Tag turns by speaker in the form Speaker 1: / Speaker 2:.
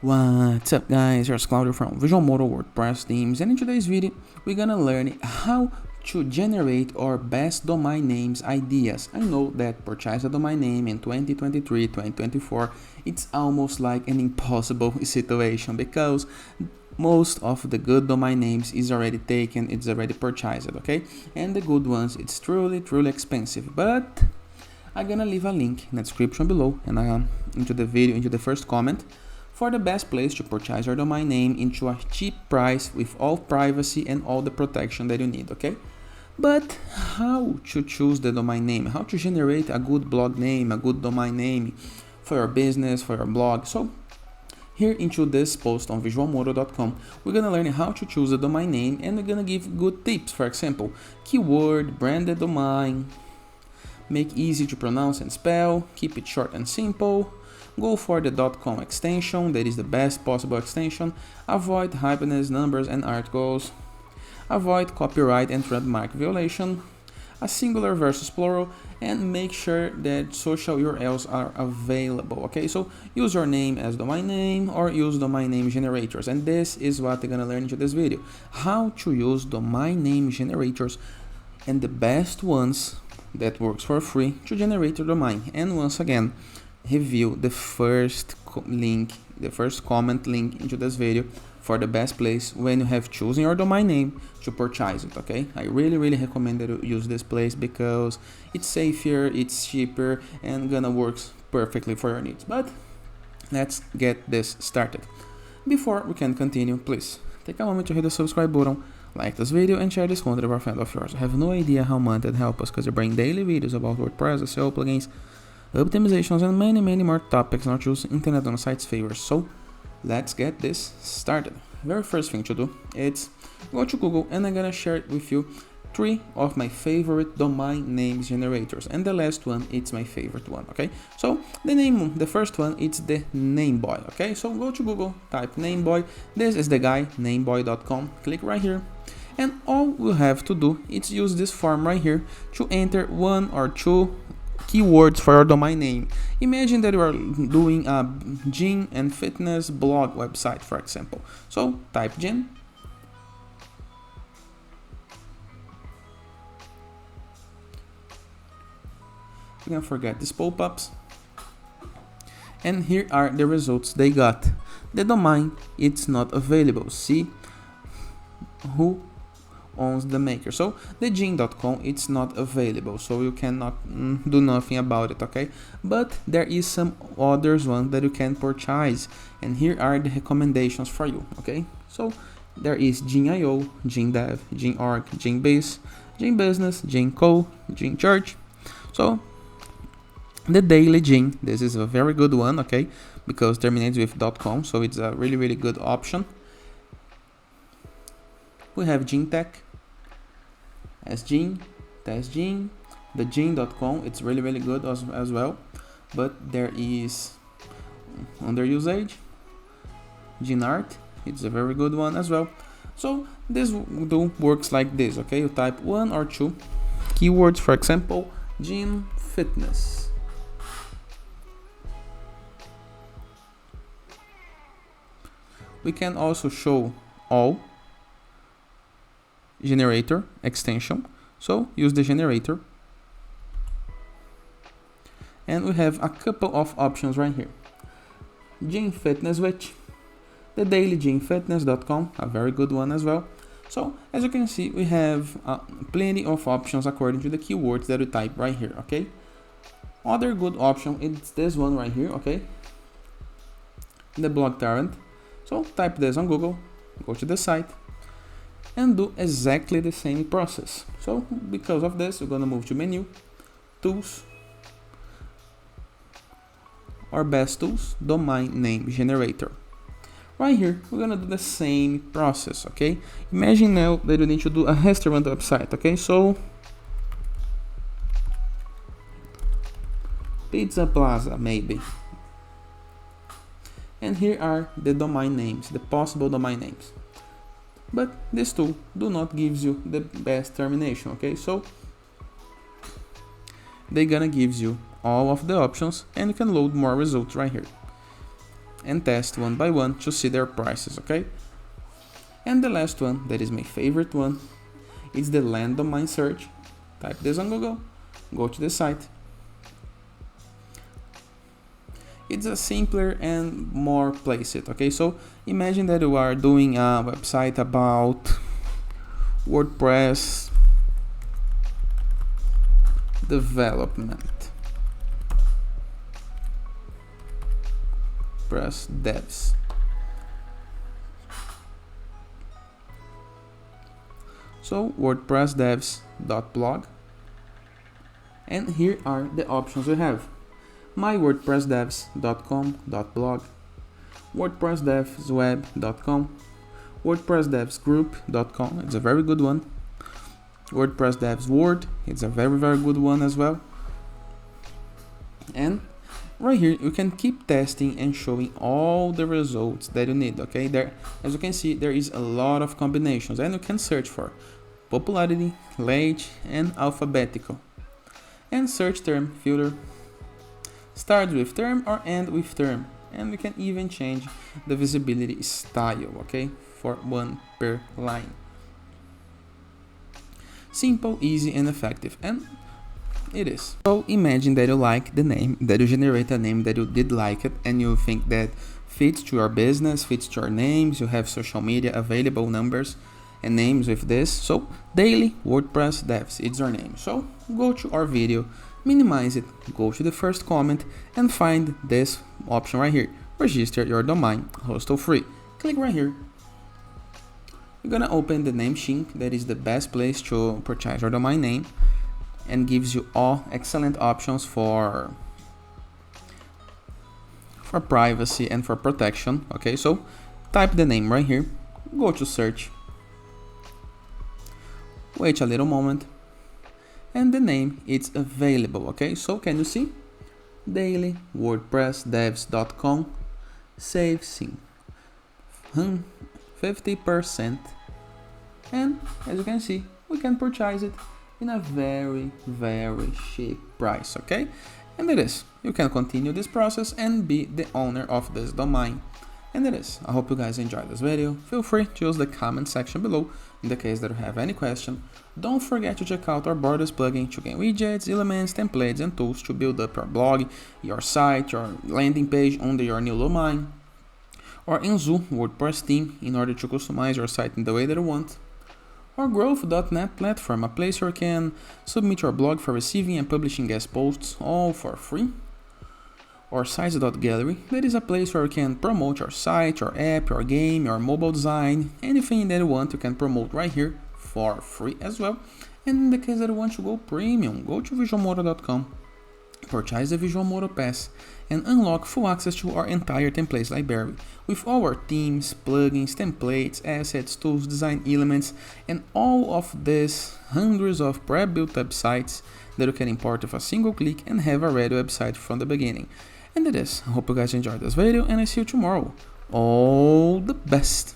Speaker 1: What's up guys, here's Claudio from Visual Modo WordPress Themes, and in today's video we're gonna learn how to generate our best domain names ideas. I know that purchase a domain name in 2023, 2024, it's almost like an impossible situation because most of the good domain names is already taken, it's already purchased, okay? And the good ones, it's truly expensive, but I'm gonna leave a link in the description below and into the video, into the first comment, for the best place to purchase your domain name into a cheap price with all privacy and all the protection that you need, okay? But how to choose the domain name? How to generate a good blog name, a good domain name for your business, for your blog? So here into this post on visualmodo.com, we're gonna learn how to choose a domain name, and we're gonna give good tips. For example, keyword, branded domain, make easy to pronounce and spell, keep it short and simple, go for the .com extension, that is the best possible extension, avoid hyphens, numbers and articles, avoid copyright and trademark violation, a singular versus plural, and make sure that social URLs are available, okay? So use your name as domain name or use domain name generators, and this is what they're gonna learn into this video, how to use domain name generators and the best ones that works for free to generate your domain. And once again, review the first link, the first comment link into this video for the best place when you have chosen your domain name to purchase it, okay? I really recommend that you use this place because it's safer, it's cheaper, and gonna works perfectly for your needs. But let's get this started. Before we can continue, please take a moment to hit the subscribe button, like this video, and share this content with a friend of yours. I have no idea how much it helps us because I bring daily videos about WordPress, SEO plugins, optimizations, and many more topics not used internet on the site's favors. So let's get this started. Very first thing to do is go to Google, and I'm gonna share it with you 3 of my favorite domain names generators, and the last one it's my favorite one, okay? So the first one, it's the Nameboy, okay? So go to Google, type Nameboy. This is the guy, nameboy.com. Click right here, and all we have to do is use this form right here to enter 1 or 2 keywords for your domain name. Imagine that you are doing a gym and fitness blog website, for example. So type gym, you can forget these pop-ups, and here are the results they got. The domain, it's not available. See who owns the maker. So the gym.com, it's not available, so you cannot do nothing about it, okay? But there is some others one that you can purchase, and here are the recommendations for you, okay? So there is Gym.io, Gymdev, Gym.org, Gymbase, Gymbusiness, Gymco, Gymchurch. So the Daily Gym, this is a very good one, okay, because terminates with .com, so it's a really good option. We have Gymtech, SGym, TestGym, the Gym.com, it's really good as well, but there is under usage, Gymart, it's a very good one as well. So this works like this, okay? You type 1 or 2 keywords, for example, gym fitness. We can also show all generator extension, so use the generator, and we have a couple of options right here. Gym Fitness, which the daily gymfitness.com, a very good one as well. So as you can see, we have plenty of options according to the keywords that you type right here, okay? Other good option is this one right here, okay? The blog torrent. So type this on Google, go to the site, and do exactly the same process. So because of this, we're gonna move to menu, tools, our best tools, domain name generator. Right here, we're gonna do the same process, okay? Imagine now that you need to do a restaurant website, okay? So Pizza Plaza, maybe. And here are the domain names, the possible domain names. But this tool do not gives you the best termination, okay? So they're gonna gives you all of the options, and you can load more results right here. and test one by one to see their prices, okay? And the last one, that is my favorite one, is the land domain search. Type this on Google, go to the site. It's a simpler and more placed, okay? So imagine that you are doing a website about WordPress development, WordPress devs. So WordPress devs.blog, and here are the options we have: mywordpressdevs.com.blog, wordpressdevsweb.com, wordpressdevsgroup.com, it's a very good one, WordPress Devs Word, it's a very good one as well. And right here you can keep testing and showing all the results that you need, okay? There, as you can see, there is a lot of combinations, and you can search for popularity, late, and alphabetical, and search term filter, start with term or end with term, and we can even change the visibility style, okay, for one per line. Simple, easy, and effective, and it is. So imagine that you like the name, that you generate a name that you did like it, and you think that fits to your business, fits to your names, you have social media available numbers and names with this. So daily WordPress devs, it's our name. So go to our video, minimize it, go to the first comment, and find this option right here, register your domain, hostel free. Click right here. You're gonna open the Namecheap, that is the best place to purchase your domain name, and gives you all excellent options for privacy and for protection, okay? So type the name right here, go to search, wait a little moment, and the name is available, okay? So can you see? Daily WordPressDevs.com saves 50%, and as you can see, we can purchase it in a very cheap price, okay? And it is. You can continue this process and be the owner of this domain. And it is. I hope you guys enjoyed this video. Feel free to use the comment section below in the case that you have any question. Don't forget to check out our Borders plugin to gain widgets, elements, templates, and tools to build up your blog, your site, your landing page under your new domain, or Enzo WordPress theme in order to customize your site in the way that you want. Or Growth.net platform, a place where you can submit your blog for receiving and publishing guest posts, all for free. Or Sites.gallery, that is a place where you can promote your site, your app, your game, your mobile design, anything that you want you can promote right here for free as well. And in the case that you want to go premium, go to visualmodo.com, purchase the Visual Modo Pass, and unlock full access to our entire templates library with all our themes, plugins, templates, assets, tools, design elements, and all of these hundreds of pre-built websites that you can import with a single click and have a ready website from the beginning. And it is. I hope you guys enjoyed this video, and I see you tomorrow. All the best!